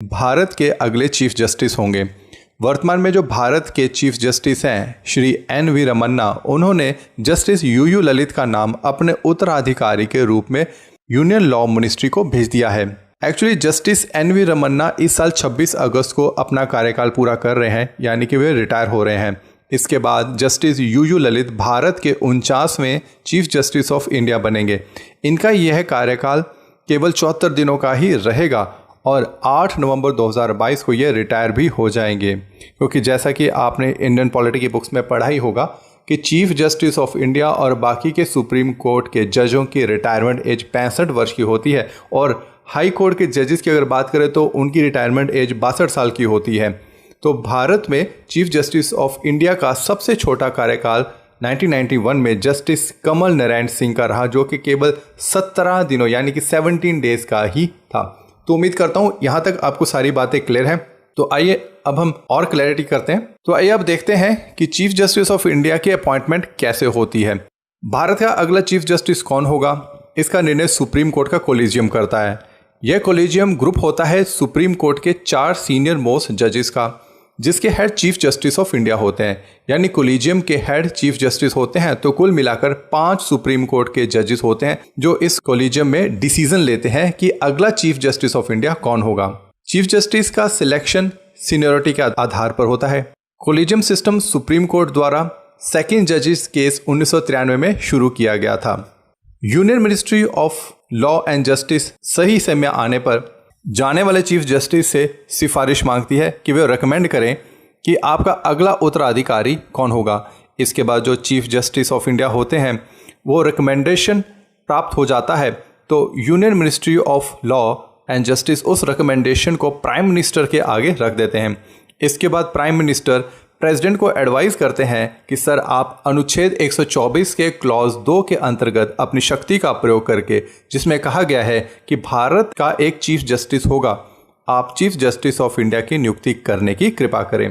भारत के अगले chief justice होंगे। वर्तमान में जो भारत के चीफ जस्टिस हैं श्री एन.वी. रमन्ना, उन्होंने जस्टिस यू ललित का नाम अपने उत्तराधिकारी के रूप में यूनियन लॉ मिनिस्ट्री को भेज दिया है। Actually justice NV. रमन्ना इस साल 26 अगस्त को अपना कार्यकाल पूरा कर रहे हैं, यानी कि वे रिटायर हो रहे हैं। इसके बाद जस्टिस यू ललित भारत के 49वें चीफ जस्टिस ऑफ इंडिया बनेंगे। इनका यह कार्यकाल केवल 74 दिनों का ही रहेगा और 8 नवंबर 2022 को ये रिटायर भी हो जाएंगे, क्योंकि जैसा कि आपने इंडियन पॉलिटी की बुक्स में पढ़ा ही होगा कि चीफ जस्टिस ऑफ इंडिया और बाकी के सुप्रीम कोर्ट के जजों की रिटायरमेंट एज 65 वर्ष की होती है और हाई कोर्ट के जजेस की अगर बात करें तो उनकी रिटायरमेंट एज 62 साल की होती है। तो भारत में चीफ जस्टिस ऑफ इंडिया का सबसे छोटा कार्यकाल 1991 में जस्टिस कमल नारायण सिंह का रहा, जो कि केवल 17 दिनों यानी कि 17 डेज का ही था। तो उम्मीद करता हूँ यहाँ तक आपको सारी बातें क्लियर हैं। तो आइए अब हम और क्लैरिटी करते हैं। तो आइए अब देखते हैं कि चीफ जस्टिस ऑफ इंडिया की अपॉइंटमेंट कैसे होती है। भारत का अगला चीफ जस्टिस कौन होगा, इसका निर्णय सुप्रीम कोर्ट का कोलिजियम करता है। यह कोलिजियम ग्रुप होता है सुप्रीम कोर्ट के 4 सीनियर मोस्ट जजेस का, जिसके head chief justice of India होते हैं। यानी कोलिजियम के हेड चीफ जस्टिस होते हैं, तो कुल मिलाकर 5 सुप्रीम कोर्ट के जजेस होते हैं जो इस कोलिजियम में डिसीजन लेते हैं कि अगला चीफ जस्टिस ऑफ इंडिया कौन होगा। चीफ जस्टिस का सिलेक्शन सीनियरिटी के आधार पर होता है। कोलिजियम सिस्टम सुप्रीम कोर्ट द्वारा सेकंड जजेस केस 1993 में शुरू किया गया था। Union ministry of law and justice सही समय आने पर जाने वाले चीफ जस्टिस से सिफारिश मांगती है कि वे रेकमेंड करें कि आपका अगला उत्तराधिकारी कौन होगा। इसके बाद जो चीफ जस्टिस ऑफ इंडिया होते हैं वो रिकमेंडेशन प्राप्त हो जाता है, तो union ministry of law and justice उस रिकमेंडेशन को प्राइम मिनिस्टर के आगे रख देते हैं। इसके बाद प्राइम मिनिस्टर प्रेसिडेंट को एडवाइस करते हैं कि सर आप अनुच्छेद 124 के क्लॉज 2 के अंतर्गत अपनी शक्ति का प्रयोग करके, जिसमें कहा गया है कि भारत का एक चीफ जस्टिस होगा, आप चीफ जस्टिस ऑफ इंडिया की नियुक्ति करने की कृपा करें।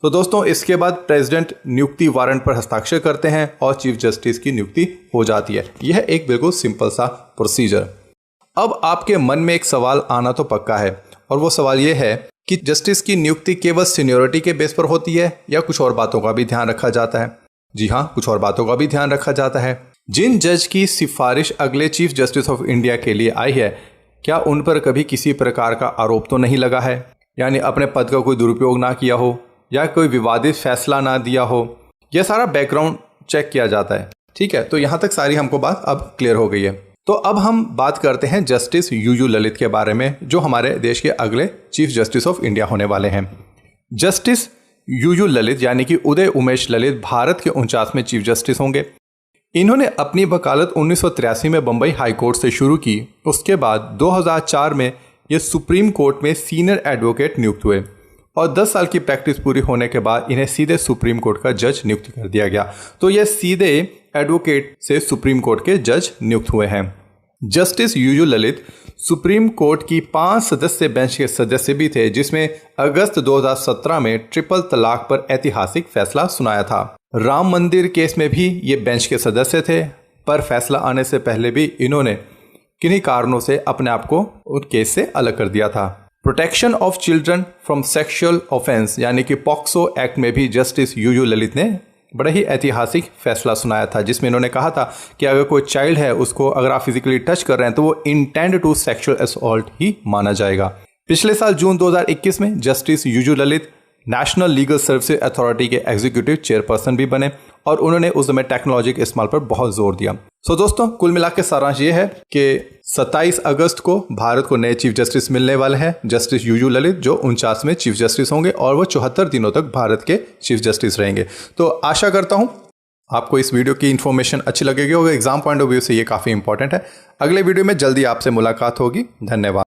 तो दोस्तों इसके बाद प्रेसिडेंट नियुक्ति वारंट पर हस्ताक्षर करते हैं और चीफ जस्टिस की नियुक्ति हो जाती है। यह एक बिल्कुल सिंपल सा प्रोसीजर। अब आपके मन में एक सवाल आना तो पक्का है, और वो सवाल ये है कि जस्टिस की नियुक्ति केवल सीनियरिटी के बेस पर होती है या कुछ और बातों का भी ध्यान रखा जाता है। जी हाँ, कुछ और बातों का भी ध्यान रखा जाता है। जिन जज की सिफारिश अगले चीफ जस्टिस ऑफ इंडिया के लिए आई है, क्या उन पर कभी किसी प्रकार का आरोप तो नहीं लगा है, यानी अपने पद का कोई दुरुपयोग ना किया हो या कोई विवादित फैसला ना दिया हो। यह सारा बैकग्राउंड चेक किया जाता है। ठीक है, तो यहाँ तक सारी हमको बात अब क्लियर हो गई है। तो अब हम बात करते हैं जस्टिस यू ललित के बारे में, जो हमारे देश के अगले चीफ जस्टिस ऑफ इंडिया होने वाले हैं। जस्टिस यू ललित यानी कि उदय उमेश ललित भारत के 49वें चीफ जस्टिस होंगे। इन्होंने अपनी वकालत 1983 में बंबई हाई कोर्ट से शुरू की। उसके बाद 2004 में ये सुप्रीम कोर्ट में सीनियर एडवोकेट नियुक्त हुए और 10 साल की प्रैक्टिस पूरी होने के बाद इन्हें सीधे सुप्रीम कोर्ट का जज नियुक्त कर दिया गया। तो ये सीधे एडवोकेट से सुप्रीम कोर्ट के जज नियुक्त हुए हैं। Justice U Lalit supreme court की 5 सदस्य बेंच के सदस्य भी थे, जिसमें अगस्त 2017 में ट्रिपल तलाक पर ऐतिहासिक फैसला सुनाया था। राम मंदिर केस में भी ये बेंच के सदस्य थे, पर फैसला आने से पहले भी इन्होंने किन्हीं कारणों से अपने आप को उस केस से अलग कर दिया था। Protection of children from sexual offence यानी कि पॉक्सो एक्ट में भी जस्टिस यू ललित ने बड़ा ही ऐतिहासिक फैसला सुनाया था, जिसमें इन्होंने कहा था कि अगर कोई चाइल्ड है उसको अगर आप फिजिकली टच कर रहे हैं तो वो इंटेंड टू सेक्सुअल असॉल्ट ही माना जाएगा। पिछले साल जून 2021 में justice U Lalit national legal services authority के एग्जीक्यूटिव चेयरपर्सन भी बने और उन्होंने उस समय टेक्नोलॉजी के इस्तेमाल पर बहुत जोर दिया। सो दोस्तों कुल मिला के सारांश ये है कि 27 अगस्त को भारत को नए चीफ जस्टिस मिलने वाले हैं, जस्टिस यू ललित, जो 49वें चीफ जस्टिस होंगे और वो 74 दिनों तक भारत के चीफ जस्टिस रहेंगे। तो आशा करता हूं आपको इस वीडियो की इन्फॉर्मेशन अच्छी लगेगी और एग्जाम पॉइंट ऑफ व्यू से ये काफ़ी इंपॉर्टेंट है। अगले वीडियो में जल्दी आपसे मुलाकात होगी। धन्यवाद।